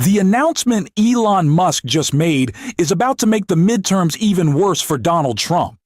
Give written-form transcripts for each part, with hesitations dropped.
The announcement Elon Musk just made is about to make the midterms even worse for Donald Trump.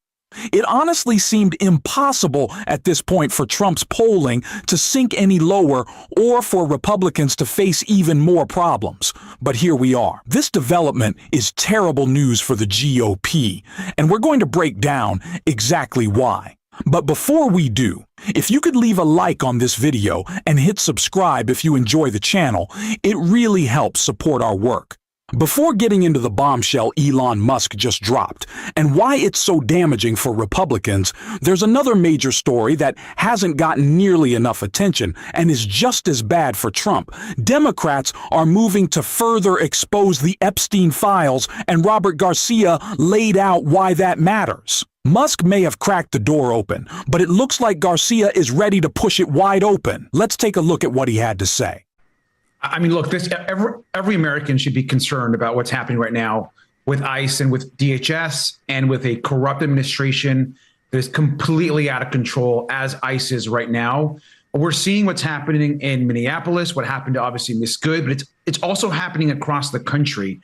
It honestly seemed impossible at this point for Trump's polling to sink any lower or for Republicans to face even more problems. But here we are. This development is terrible news for the GOP, and we're going to break down exactly why. But before we do, if you could leave a like on this video and hit subscribe if you enjoy the channel, it really helps support our work. Before getting into the bombshell Elon Musk just dropped and why it's so damaging for Republicans, there's another major story that hasn't gotten nearly enough attention and is just as bad for Trump. Democrats are moving to further expose the Epstein files, and Robert Garcia laid out why that matters. Musk may have cracked the door open, but it looks like Garcia is ready to push it wide open. Let's take a look at what he had to say. I mean, look, every American should be concerned about what's happening right now with ICE and with DHS and with a corrupt administration that is completely out of control, as ICE is right now. We're seeing what's happening in Minneapolis, what happened to obviously Miss Good, but it's also happening across the country.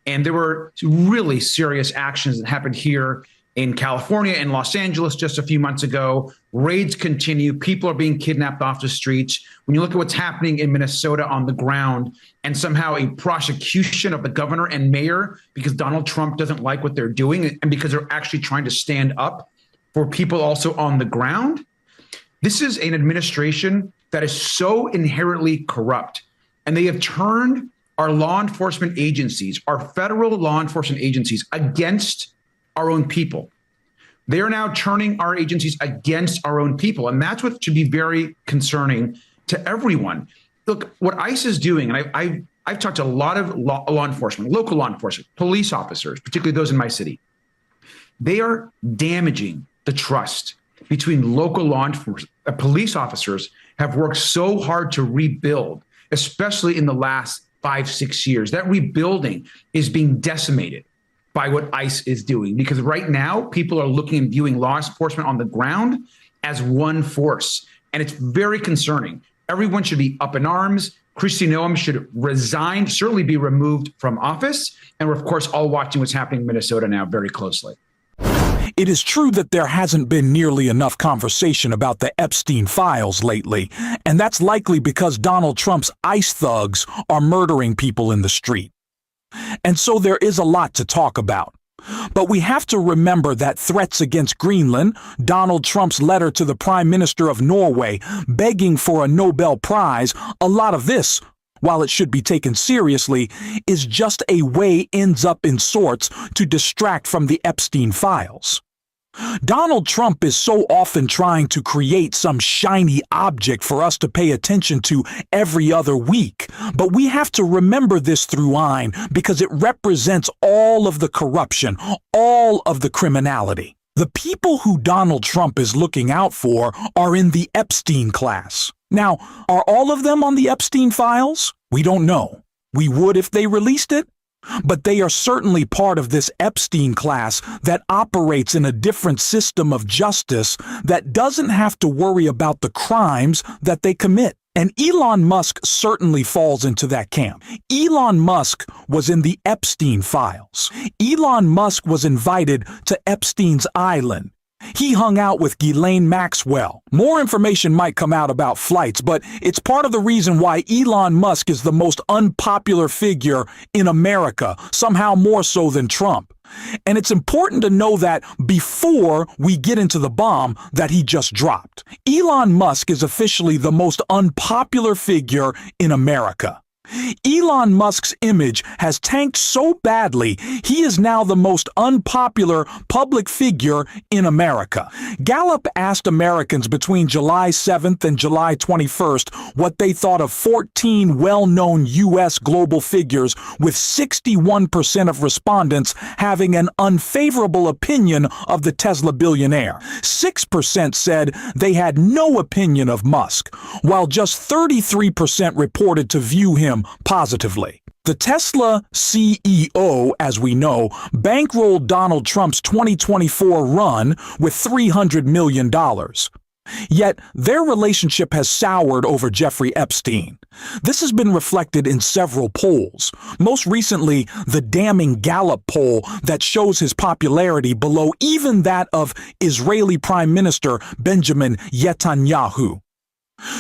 And there were really serious actions that happened here in California and Los Angeles just a few months ago. Raids continue. People are being kidnapped off the streets. When you look at what's happening in Minnesota on the ground, and somehow a prosecution of the governor and mayor because Donald Trump doesn't like what they're doing and because they're actually trying to stand up for people also on the ground. This is an administration that is so inherently corrupt, and they have turned our law enforcement agencies, our federal law enforcement agencies, against our own people. They are now turning our agencies against our own people. And that's what should be very concerning to everyone. Look, what ICE is doing, and I've talked to a lot of law enforcement, local law enforcement, police officers, particularly those in my city. They are damaging the trust between local law enforcement. Police officers have worked so hard to rebuild, especially in the last 5-6 years. That rebuilding is being decimated by what ICE is doing, because right now people are looking and viewing law enforcement on the ground as one force, and it's very concerning. Everyone should be up in arms. Kristi Noem should resign, certainly be removed from office, and we're of course all watching what's happening in Minnesota now very closely. It is true that there hasn't been nearly enough conversation about the Epstein files lately, and that's likely because Donald Trump's ICE thugs are murdering people in the street. And so there is a lot to talk about. But we have to remember that threats against Greenland, Donald Trump's letter to the Prime Minister of Norway begging for a Nobel Prize, a lot of this, while it should be taken seriously, is just a way ends up in sorts to distract from the Epstein files. Donald Trump is so often trying to create some shiny object for us to pay attention to every other week, but we have to remember this through line because it represents all of the corruption, all of the criminality. The people who Donald Trump is looking out for are in the Epstein class. Now, are all of them on the Epstein files? We don't know. We would if they released it. But they are certainly part of this Epstein class that operates in a different system of justice that doesn't have to worry about the crimes that they commit. And Elon Musk certainly falls into that camp. Elon Musk was in the Epstein files. Elon Musk was invited to Epstein's Island. He hung out with Ghislaine Maxwell. More information might come out about flights, but it's part of the reason why Elon Musk is the most unpopular figure in America, somehow more so than Trump. And it's important to know that before we get into the bomb that he just dropped. Elon Musk is officially the most unpopular figure in America. Elon Musk's image has tanked so badly, he is now the most unpopular public figure in America. Gallup asked Americans between July 7th and July 21st what they thought of 14 well-known U.S. global figures, with 61% of respondents having an unfavorable opinion of the Tesla billionaire. 6% said they had no opinion of Musk, while just 33% reported to view him positively. The Tesla CEO, as we know, bankrolled Donald Trump's 2024 run with $300 million. Yet, their relationship has soured over Jeffrey Epstein. This has been reflected in several polls, most recently the damning Gallup poll that shows his popularity below even that of Israeli Prime Minister Benjamin Netanyahu.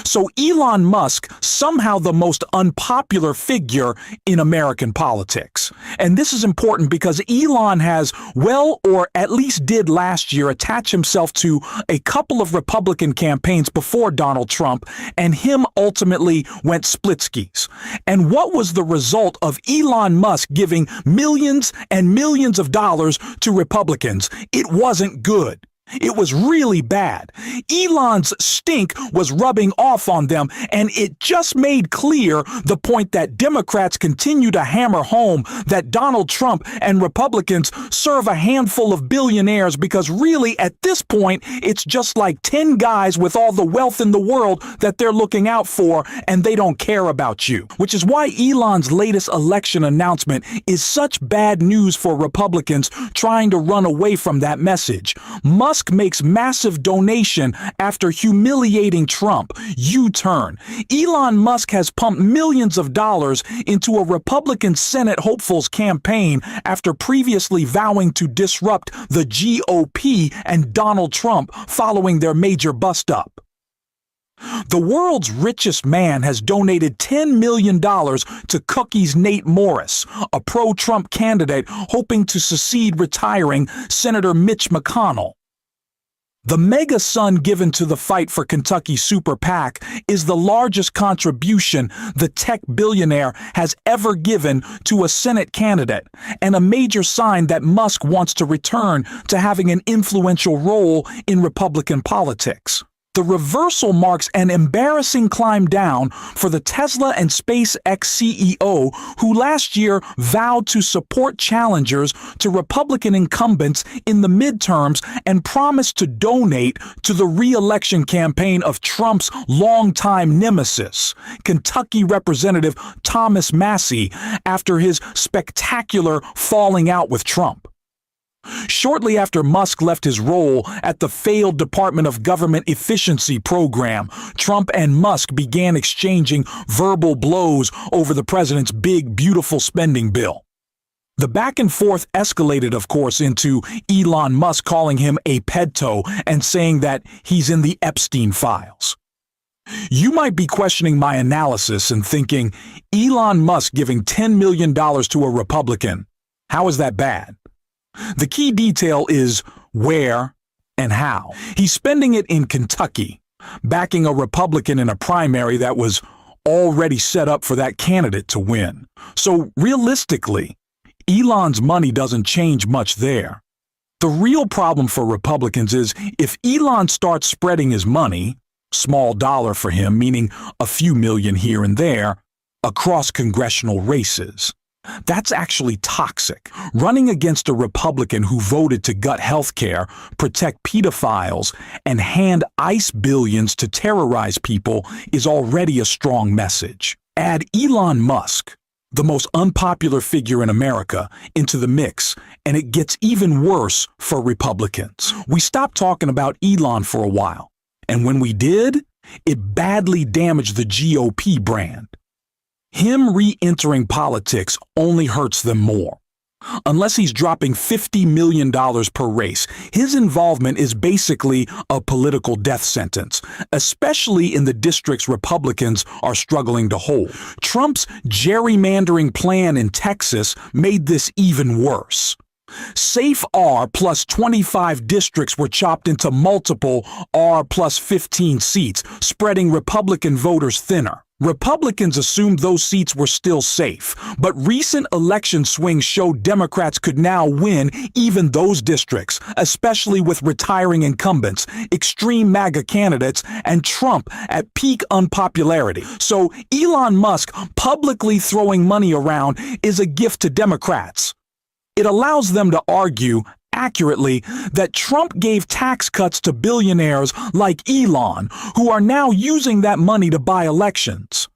So Elon Musk, somehow the most unpopular figure in American politics. And this is important because Elon has, well, or at least did last year, attach himself to a couple of Republican campaigns before Donald Trump, and him ultimately went split skis. And what was the result of Elon Musk giving millions and millions of dollars to Republicans? It wasn't good. It was really bad. Elon's stink was rubbing off on them, and it just made clear the point that Democrats continue to hammer home that Donald Trump and Republicans serve a handful of billionaires because really at this point it's just like 10 guys with all the wealth in the world that they're looking out for, and they don't care about you. Which is why Elon's latest election announcement is such bad news for Republicans trying to run away from that message. Musk makes massive donation after humiliating Trump. U-turn. Elon Musk has pumped millions of dollars into a Republican Senate hopeful's campaign after previously vowing to disrupt the GOP and Donald Trump following their major bust-up. The world's richest man has donated $10 million to Cookie's Nate Morris, a pro-Trump candidate hoping to succeed retiring Senator Mitch McConnell. The mega sum given to the Fight for Kentucky Super PAC is the largest contribution the tech billionaire has ever given to a Senate candidate, and a major sign that Musk wants to return to having an influential role in Republican politics. The reversal marks an embarrassing climb down for the Tesla and SpaceX CEO, who last year vowed to support challengers to Republican incumbents in the midterms and promised to donate to the re-election campaign of Trump's longtime nemesis, Kentucky Representative Thomas Massie, after his spectacular falling out with Trump. Shortly after Musk left his role at the failed Department of Government Efficiency program, Trump and Musk began exchanging verbal blows over the president's big, beautiful spending bill. The back and forth escalated, of course, into Elon Musk calling him a pedo and saying that he's in the Epstein files. You might be questioning my analysis and thinking, Elon Musk giving $10 million to a Republican, how is that bad? The key detail is where and how. He's spending it in Kentucky, backing a Republican in a primary that was already set up for that candidate to win. So realistically, Elon's money doesn't change much there. The real problem for Republicans is if Elon starts spreading his money, small dollar for him, meaning a few million here and there, across congressional races. That's actually toxic. Running against a Republican who voted to gut health care, protect pedophiles, and hand ICE billions to terrorize people is already a strong message. Add Elon Musk, the most unpopular figure in America, into the mix, and it gets even worse for Republicans. We stopped talking about Elon for a while, and when we did, it badly damaged the GOP brand. Him re-entering politics only hurts them more. Unless he's dropping $50 million per race, his involvement is basically a political death sentence, especially in the districts Republicans are struggling to hold. Trump's gerrymandering plan in Texas made this even worse. Safe R plus 25 districts were chopped into multiple R plus 15 seats, spreading Republican voters thinner. Republicans assumed those seats were still safe, but recent election swings showed Democrats could now win even those districts, especially with retiring incumbents, extreme MAGA candidates, and Trump at peak unpopularity. So Elon Musk publicly throwing money around is a gift to Democrats. It allows them to argue accurately that Trump gave tax cuts to billionaires like Elon, who are now using that money to buy elections.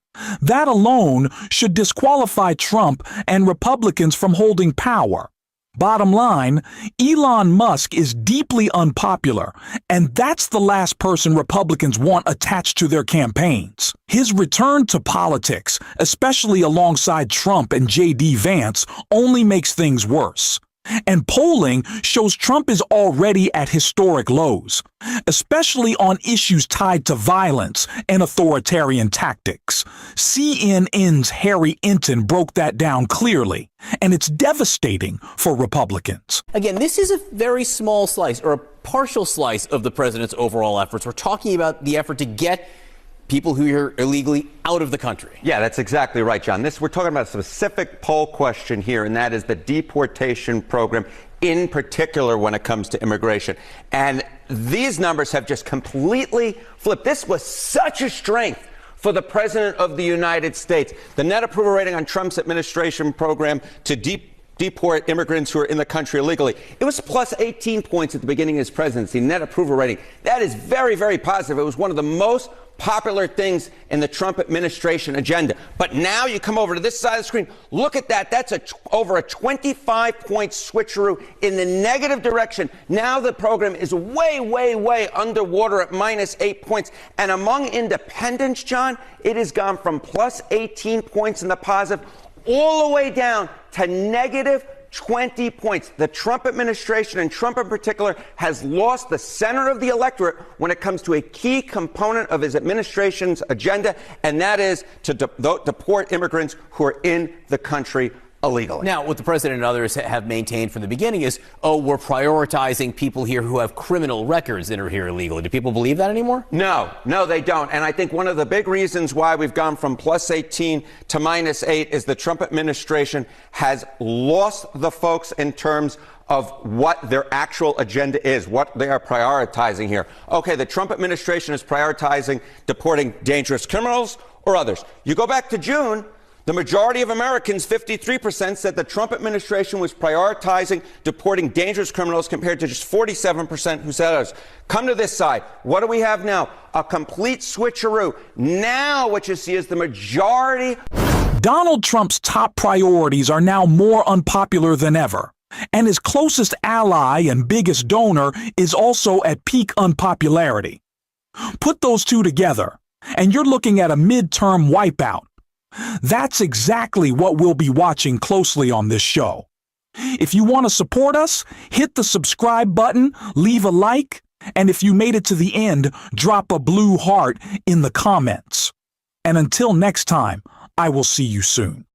That alone should disqualify Trump and Republicans from holding power. Bottom line, Elon Musk is deeply unpopular, and that's the last person Republicans want attached to their campaigns. His return to politics, especially alongside Trump and J.D. Vance, only makes things worse. And polling shows Trump is already at historic lows, especially on issues tied to violence and authoritarian tactics. CNN's Harry Enton broke that down clearly, and it's devastating for Republicans. Again, this is a very small slice, or a partial slice, of the president's overall efforts. We're talking about the effort to get people who are illegally out of the country. Yeah, that's exactly right, John. We're talking about a specific poll question here, and that is the deportation program, in particular when it comes to immigration. And these numbers have just completely flipped. This was such a strength for the President of the United States. The net approval rating on Trump's administration program to deport immigrants who are in the country illegally. It was plus 18 points at the beginning of his presidency, net approval rating. That is very, very positive. It was one of the most popular things in the Trump administration agenda. But now you come over to this side of the screen. Look at that. That's over a 25-point switcheroo in the negative direction. Now the program is way, way, way underwater at minus 8 points. And among independents, John, it has gone from plus 18 points in the positive all the way down to negative 20 points. The Trump administration, and Trump in particular, has lost the center of the electorate when it comes to a key component of his administration's agenda, and that is to deport immigrants who are in the country illegally. Now, what the president and others have maintained from the beginning is, we're prioritizing people here who have criminal records that are here illegally. Do people believe that anymore? No, they don't. And I think one of the big reasons why we've gone from plus 18 to minus 8 is the Trump administration has lost the folks in terms of what their actual agenda is, what they are prioritizing here. Okay, the Trump administration is prioritizing deporting dangerous criminals or others. You go back to June, the majority of Americans, 53%, said the Trump administration was prioritizing deporting dangerous criminals compared to just 47% who said others. Come to this side. What do we have now? A complete switcheroo. Now what you see is the majority. Donald Trump's top priorities are now more unpopular than ever, and his closest ally and biggest donor is also at peak unpopularity. Put those two together, and you're looking at a midterm wipeout. That's exactly what we'll be watching closely on this show. If you want to support us, hit the subscribe button, leave a like, and if you made it to the end, drop a blue heart in the comments. And until next time, I will see you soon.